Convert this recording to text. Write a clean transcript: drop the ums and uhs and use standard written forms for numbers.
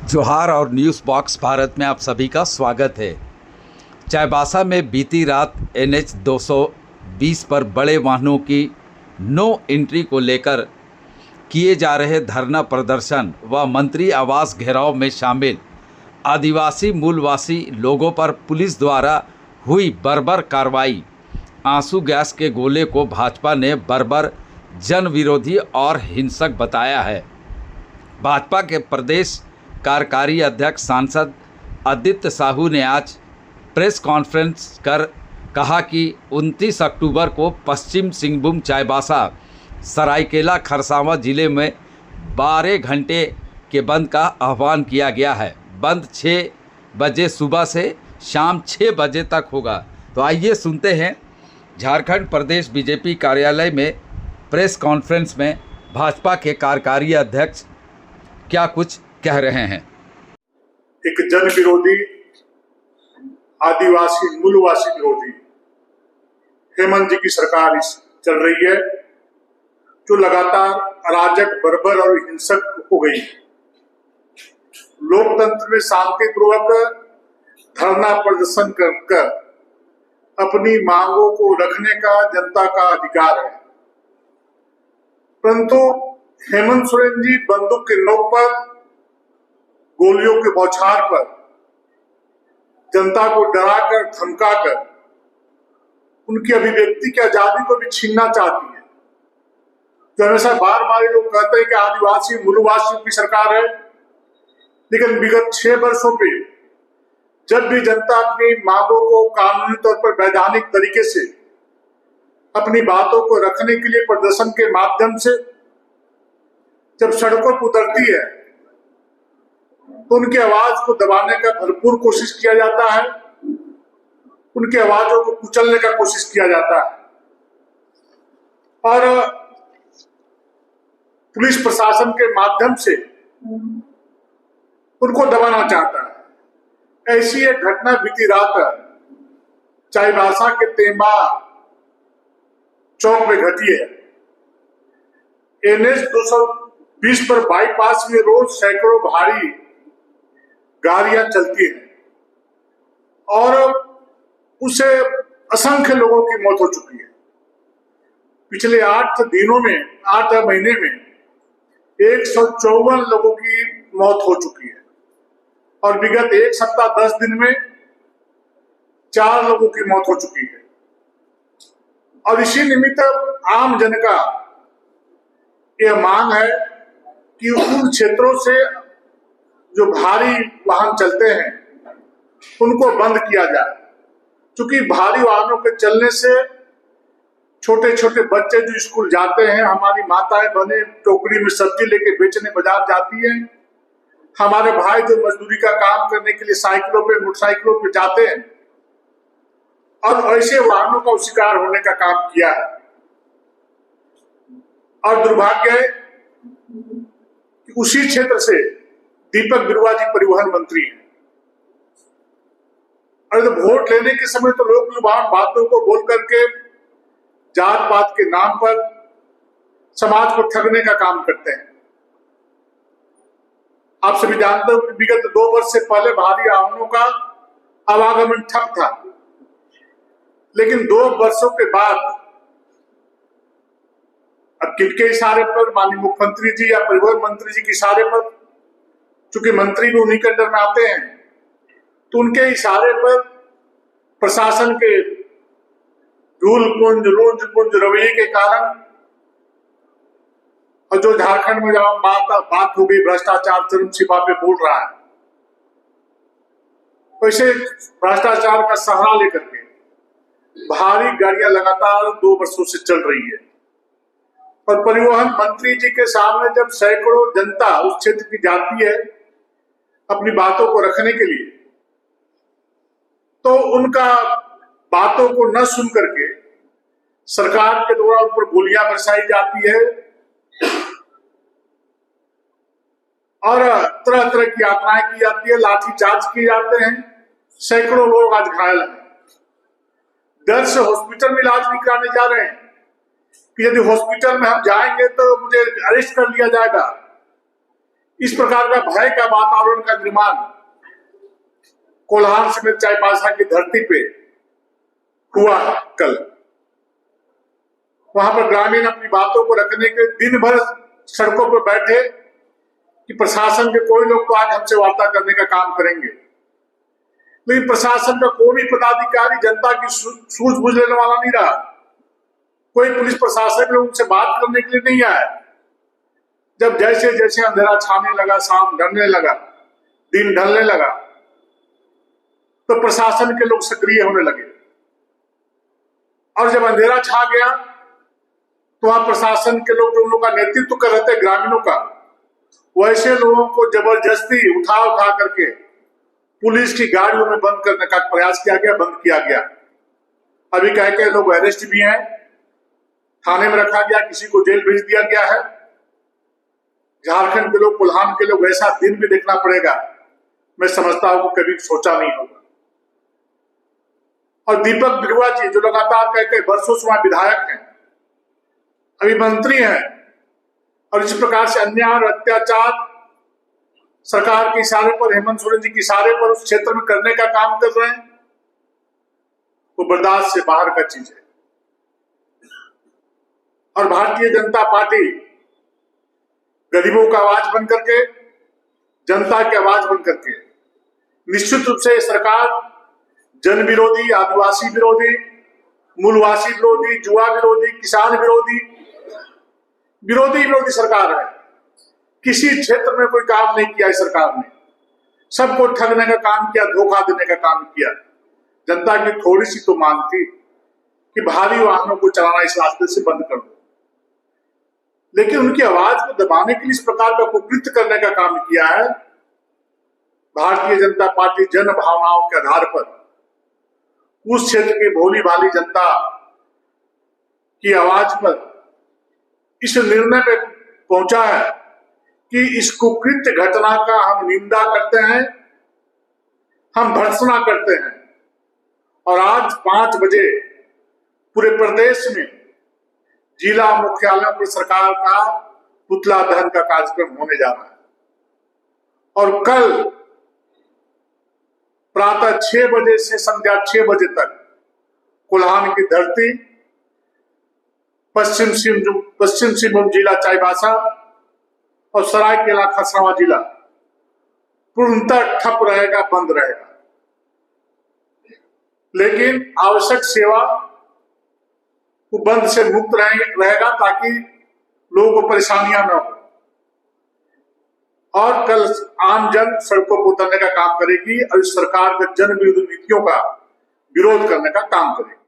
जोहार और news box Bharat में आप सभी का स्वागत है। चाईबासा में बीती रात NH 220 पर बड़े वाहनों की नो एंट्री को लेकर किए जा रहे धरना प्रदर्शन व मंत्री आवास घेराव में शामिल आदिवासी मूलवासी लोगों पर पुलिस द्वारा हुई बर्बर कार्रवाई, आंसू गैस के गोले को भाजपा ने बर्बर, जन विरोधी और हिंसक बताया है। भाजपा के प्रदेश कार्यकारी अध्यक्ष सांसद आदित्य साहू ने आज प्रेस कॉन्फ्रेंस कर कहा कि 29 अक्टूबर को पश्चिम सिंहभूम, चाईबासा, सरायकेला खरसावां जिले में 12 घंटे के बंद का आह्वान किया गया है। बंद 6 बजे सुबह से शाम 6 बजे तक होगा। तो आइए सुनते हैं झारखंड प्रदेश बीजेपी कार्यालय में प्रेस कॉन्फ्रेंस में भाजपा के कार्यकारी अध्यक्ष क्या कुछ कह रहे हैं। एक जन विरोधी, आदिवासी मूलवासी विरोधी हेमंत जी की सरकार चल रही है, जो लगातार अराजक, बर्बर और हिंसक हो गई है। लोकतंत्र में शांतिपूर्वक धरना प्रदर्शन कर अपनी मांगों को रखने का जनता का अधिकार है, परंतु हेमंत सोरेन जी बंदूक के नोक पर, गोलियों के बौछार पर जनता को डराकर, धमकाकर उनकी अभिव्यक्ति की आजादी को भी छीनना चाहती है। जो हमेशा बार बार लोग कहते हैं कि आदिवासी मूलवासियों की सरकार है, लेकिन विगत 6 वर्षों पे जब भी जनता अपनी मांगों को कानूनी तौर पर वैधानिक तरीके से अपनी बातों को रखने के लिए प्रदर्शन के माध्यम से जब सड़कों पर उतरती है, तो उनकी आवाज को दबाने का भरपूर कोशिश किया जाता है, उनकी आवाजों को कुचलने का कोशिश किया जाता है और पुलिस प्रशासन के माध्यम से उनको दबाना चाहता है। ऐसी एक घटना बीती रात चाईबासा के तेंबा चौक में घटी है। NH 220 पर बाईपास में रोज सैकड़ों भारी गाड़ियां चलती हैं और उससे असंख्य लोगों की मौत हो चुकी है। पिछले 8 महीने में 154 लोगों की मौत हो चुकी है और विगत 1 सप्ताह 10 दिन में 4 लोगों की मौत हो चुकी है। और इसी निमित्त आम जन का यह मांग है कि उन क्षेत्रों से जो भारी वाहन चलते हैं उनको बंद किया जाए, क्योंकि भारी वाहनों के चलने से छोटे छोटे बच्चे जो स्कूल जाते हैं, हमारी माताएं बहनें टोकरी में सब्जी लेके बेचने बाजार जाती हैं, हमारे भाई जो मजदूरी का काम करने के लिए साइकिलों पे, मोटरसाइकिलों पे जाते हैं और ऐसे वाहनों का शिकार होने का काम किया है। और दुर्भाग्य है कि उसी क्षेत्र से दीपक बिरुआ जी परिवहन मंत्री हैं। और तो वोट लेने के समय तो लोग लुभावन बातों को बोल करके जात पात के नाम पर समाज को ठगने का काम करते हैं। आप सभी जानते हो कि विगत 2 वर्ष से पहले भारी वाहनों का आवागमन ठप था, लेकिन 2 वर्षों के बाद अब किनके इशारे पर, माननीय मुख्यमंत्री जी या परिवहन मंत्री जी के इशारे पर, चूंकि मंत्री भी उन्हीं के अंडर में आते हैं, तो उनके इशारे पर प्रशासन के लूंज रवैये के कारण और जो झारखंड में जब बात हो गई भ्रष्टाचार चरम सीमा पे बोल रहा है, वैसे भ्रष्टाचार का सहारा लेकर के भारी गाड़ियां लगातार 2 वर्षों से चल रही है। और परिवहन मंत्री जी के सामने जब सैकड़ों जनता उस क्षेत्र की जाती है अपनी बातों को रखने के लिए, तो उनका बातों को न सुन करके सरकार के द्वारा उन पर गोलियां बरसाई जाती है और तरह तरह की यातनाएं की जाती है, लाठीचार्ज किए जाते हैं। सैकड़ों लोग आज घायल हैं, डर से हॉस्पिटल में इलाज नहीं कराने जा रहे हैं कि यदि हॉस्पिटल में हम जाएंगे तो मुझे अरेस्ट कर लिया जाएगा, इस प्रकार का भय का वातावरण का निर्माण कोल्हान समेत चाईबासा की धरती पे हुआ कल। वहां पर ग्रामीण अपनी बातों को रखने के दिन भर सड़कों पर बैठे कि प्रशासन के कोई लोग तो आज हमसे वार्ता करने का काम करेंगे, लेकिन प्रशासन का कोई भी पदाधिकारी जनता की सूझबूझ लेने वाला नहीं रहा। कोई पुलिस प्रशासन में उनसे बात करने के लिए नहीं आया। जब जैसे जैसे अंधेरा छाने लगा, शाम ढलने लगा, दिन ढलने लगा, तो प्रशासन के लोग सक्रिय होने लगे। और जब अंधेरा छा गया तो वहां प्रशासन के लोग जो उन लोगों का नेतृत्व कर रहे थे ग्रामीणों का, वैसे लोगों को जबरदस्ती उठा उठा करके पुलिस की गाड़ियों में बंद करने का प्रयास किया गया, बंद किया गया। अभी कह के लोग अरेस्ट भी हैं, थाने में रखा गया, किसी को जेल भेज दिया गया है। झारखंड के लोग, कोल्हान के लोग ऐसा दिन भी देखना पड़ेगा, मैं समझता हूं कभी सोचा नहीं होगा। और दीपक बिरुआ जी जो लगातार कई वर्षों से वहां विधायक हैं, अभी मंत्री हैं, और इस प्रकार से अन्याय और अत्याचार सरकार के इशारे पर, हेमंत सोरेन जी के इशारे पर उस क्षेत्र में करने का काम कर रहे हैं, वो बर्दाश्त से बाहर का चीज है। और भारतीय जनता पार्टी गरीबों का आवाज बन करके, जनता की आवाज बन करके, निश्चित रूप से सरकार जन विरोधी, आदिवासी विरोधी, मूलवासी विरोधी, जुआ विरोधी, किसान विरोधी सरकार है। किसी क्षेत्र में कोई काम नहीं किया इस सरकार ने, सबको ठगने का काम किया, धोखा देने का काम किया। जनता की थोड़ी सी तो मांग थी कि भारी वाहनों को चलाना इस रास्ते से बंद कर दो, लेकिन उनकी आवाज को दबाने के लिए इस प्रकार का कुकृत्य करने का काम किया है। भारतीय जनता पार्टी जन भावनाओं के आधार पर उस क्षेत्र की भोली भाली जनता की आवाज पर इस निर्णय पे पहुंचा है कि इस कुकृत्य घटना का हम निंदा करते हैं, हम भर्त्सना करते हैं। और आज 5 बजे पूरे प्रदेश में जिला मुख्यालयों पर सरकार का पुतला दहन का कार्यक्रम होने जा रहा है। और कल प्रातः 6 बजे से संध्या 6 बजे तक कोल्हान की धरती, पश्चिम सिंहभूम जिला चाईबासा और सरायकेला खरसावां जिला पूर्णतः ठप रहेगा, बंद रहेगा। लेकिन आवश्यक सेवा वो बंद से मुक्त रहेगा ताकि लोगों को परेशानियां न हो। और कल आम जन सड़कों पर उतरने का काम करेगी और इस सरकार के जन विरोधी नीतियों का विरोध करने का काम करेगी।